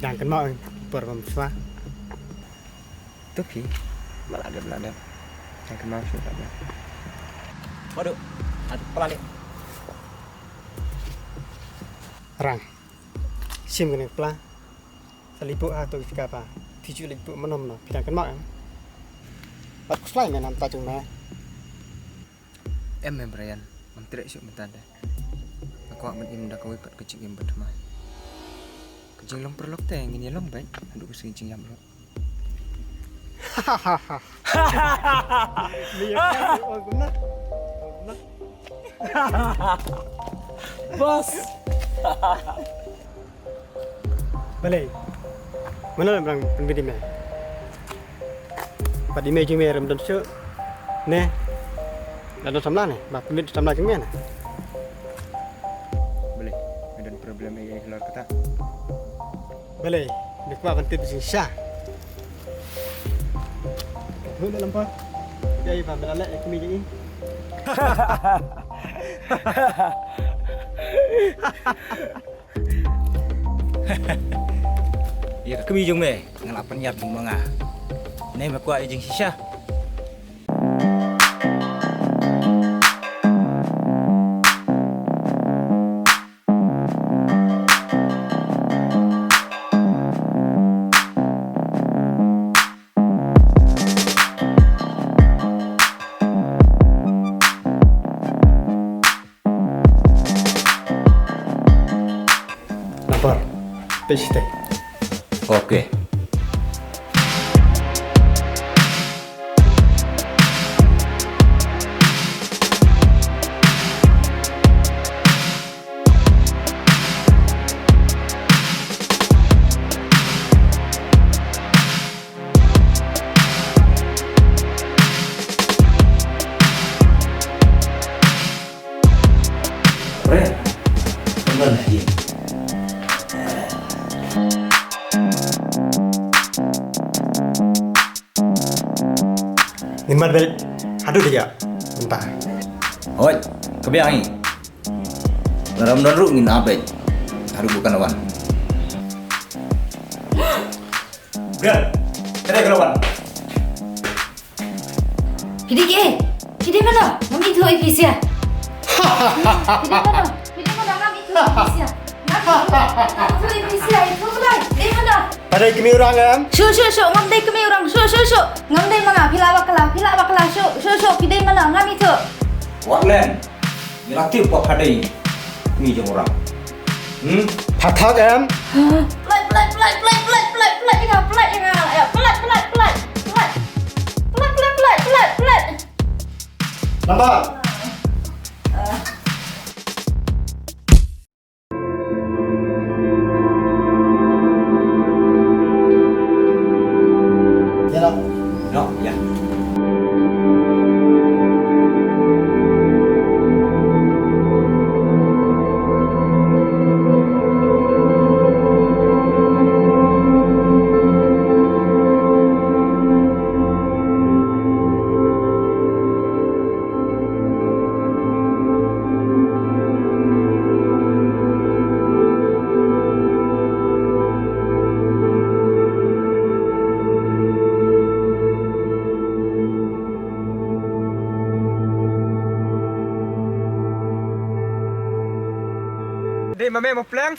yang kenal perempuan Tapi malah ada yang kenal sudah ada. Waduh, aduh pelan nih. orang sim kena pelan selipu atau jika apa tujuh lipu menom no yang kenal aku selain nam tajung na Em Brian, menteri syuk mentanda. Aku akan mendah kau ipat kecing yang berdemai. Kecing long perlok teh ini long baik. Aduh kecing yang belum. hahaha oh benar Bos. Balai. Mana orang penbidi me? Pada imej me rem dan se. Ne. Dan samla ne, ba penbidi samla jeng me. Boleh. Medan problem yang keluar kata. Balai. Ni kuat penting bising syah. Hu dalam pa. Jadi ba belale aku mi jeng. Ya kami jong me ngelapan yap jong manga. Nei makwa jeng sisa. Lapor. Peste. Oke. Ren, benar lagi. Nimar bel. Aduh dia. Entah. Oi, kebiangi. Dalam daru ngin abe. Haru bukan lawan. Biar, ada lawan. Pidi mana? Mami tu ipisia. Pidi mana? Mami tu ipisia. Mami tu ipisia. Itu mulai. Di mana? Pada kami orang am. Shu. Ngam dai kami orang. Shu. Ngam dai mana? Pila bakala. Shu. Pidi mana? Mami tu. Waklen, nilaktif kok hadai. Mi jong orang. Thak am. Play. Nampak? Ya tak? No, ya. Dek mame mau pulang.